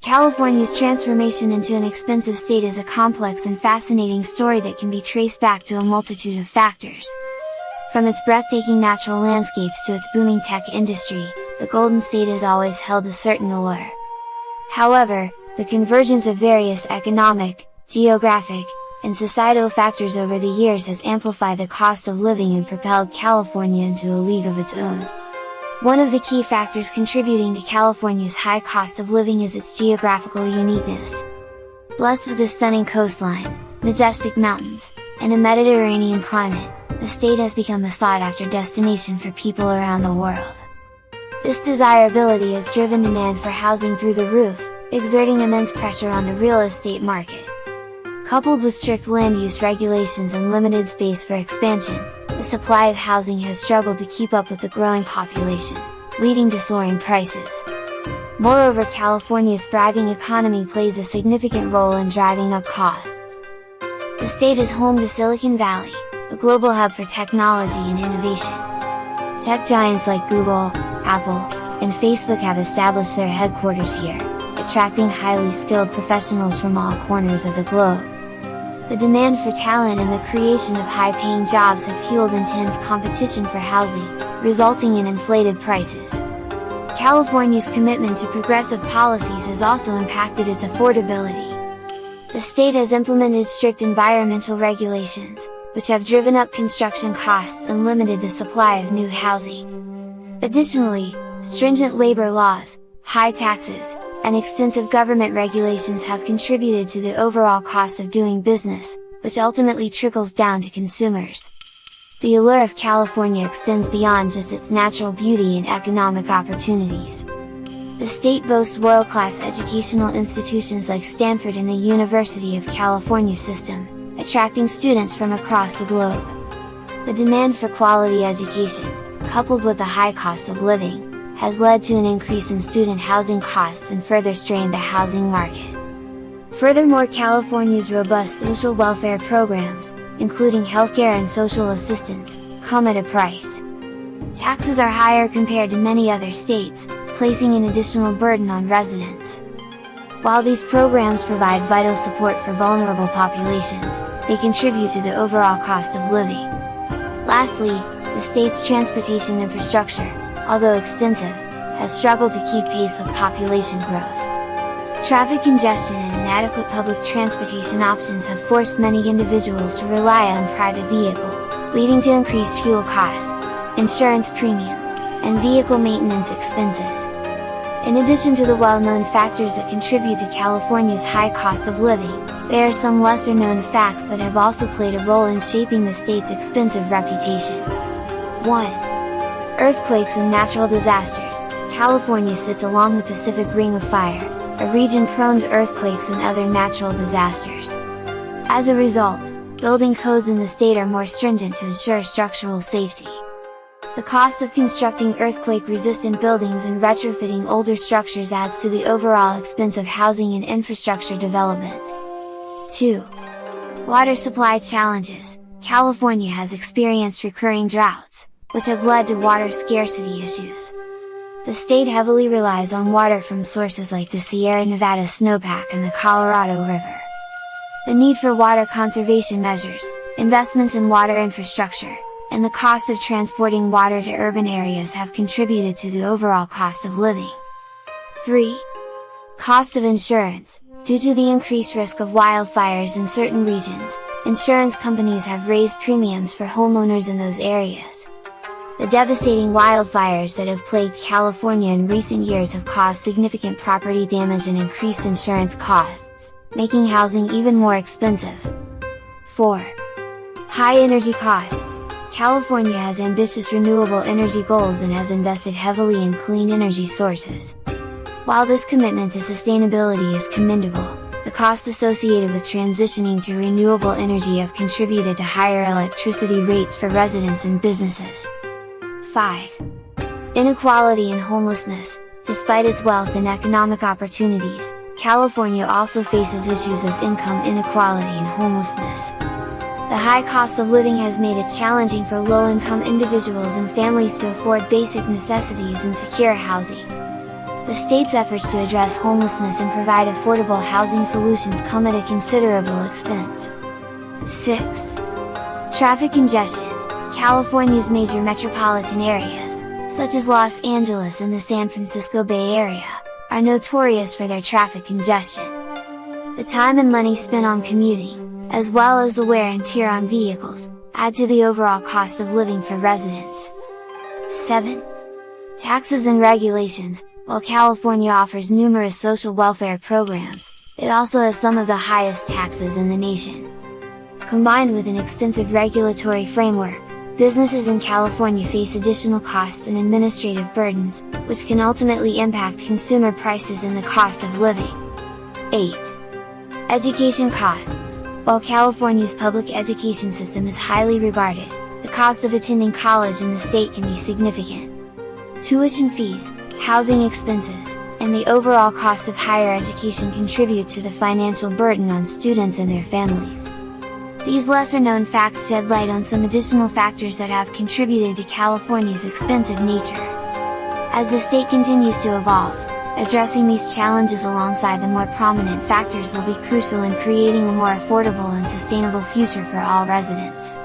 California's transformation into an expensive state is a complex and fascinating story that can be traced back to a multitude of factors. From its breathtaking natural landscapes to its booming tech industry, the Golden State has always held a certain allure. However, the convergence of various economic, geographic, and societal factors over the years has amplified the cost of living and propelled California into a league of its own. One of the key factors contributing to California's high cost of living is its geographical uniqueness. Blessed with a stunning coastline, majestic mountains, and a Mediterranean climate, the state has become a sought-after destination for people around the world. This desirability has driven demand for housing through the roof, exerting immense pressure on the real estate market. Coupled with strict land use regulations and limited space for expansion, the supply of housing has struggled to keep up with the growing population, leading to soaring prices. Moreover, California's thriving economy plays a significant role in driving up costs. The state is home to Silicon Valley, a global hub for technology and innovation. Tech giants like Google, Apple, and Facebook have established their headquarters here, attracting highly skilled professionals from all corners of the globe. The demand for talent and the creation of high-paying jobs have fueled intense competition for housing, resulting in inflated prices. California's commitment to progressive policies has also impacted its affordability. The state has implemented strict environmental regulations, which have driven up construction costs and limited the supply of new housing. Additionally, stringent labor laws, high taxes, and extensive government regulations have contributed to the overall cost of doing business, which ultimately trickles down to consumers. The allure of California extends beyond just its natural beauty and economic opportunities. The state boasts world-class educational institutions like Stanford and the University of California system, attracting students from across the globe. The demand for quality education, coupled with the high cost of living, has led to an increase in student housing costs and further strained the housing market. Furthermore, California's robust social welfare programs, including healthcare and social assistance, come at a price. Taxes are higher compared to many other states, placing an additional burden on residents. While these programs provide vital support for vulnerable populations, they contribute to the overall cost of living. Lastly, the state's transportation infrastructure, although extensive, has struggled to keep pace with population growth. Traffic congestion and inadequate public transportation options have forced many individuals to rely on private vehicles, leading to increased fuel costs, insurance premiums, and vehicle maintenance expenses. In addition to the well-known factors that contribute to California's high cost of living, there are some lesser-known facts that have also played a role in shaping the state's expensive reputation. 1. Earthquakes and natural disasters. California sits along the Pacific Ring of Fire, a region prone to earthquakes and other natural disasters. As a result, building codes in the state are more stringent to ensure structural safety. The cost of constructing earthquake-resistant buildings and retrofitting older structures adds to the overall expense of housing and infrastructure development. 2. Water supply challenges. California has experienced recurring droughts, which have led to water scarcity issues. The state heavily relies on water from sources like the Sierra Nevada snowpack and the Colorado River. The need for water conservation measures, investments in water infrastructure, and the cost of transporting water to urban areas have contributed to the overall cost of living. 3. Cost of insurance. Due to the increased risk of wildfires in certain regions, insurance companies have raised premiums for homeowners in those areas. The devastating wildfires that have plagued California in recent years have caused significant property damage and increased insurance costs, making housing even more expensive. 4. High energy costs. California has ambitious renewable energy goals and has invested heavily in clean energy sources. While this commitment to sustainability is commendable, the costs associated with transitioning to renewable energy have contributed to higher electricity rates for residents and businesses. 5. Inequality and homelessness. Despite its wealth and economic opportunities, California also faces issues of income inequality and homelessness. The high cost of living has made it challenging for low-income individuals and families to afford basic necessities and secure housing. the state's efforts to address homelessness and provide affordable housing solutions come at a considerable expense. 6. Traffic congestion. California's major metropolitan areas, such as Los Angeles and the San Francisco Bay Area, are notorious for their traffic congestion. The time and money spent on commuting, as well as the wear and tear on vehicles, add to the overall cost of living for residents. 7. Taxes and regulations. While California offers numerous social welfare programs, it also has some of the highest taxes in the nation. Combined with an extensive regulatory framework, businesses in California face additional costs and administrative burdens, which can ultimately impact consumer prices and the cost of living. 8. Education costs. While California's public education system is highly regarded, the cost of attending college in the state can be significant. Tuition fees, housing expenses, and the overall cost of higher education contribute to the financial burden on students and their families. These lesser-known facts shed light on some additional factors that have contributed to California's expensive nature. As the state continues to evolve, addressing these challenges alongside the more prominent factors will be crucial in creating a more affordable and sustainable future for all residents.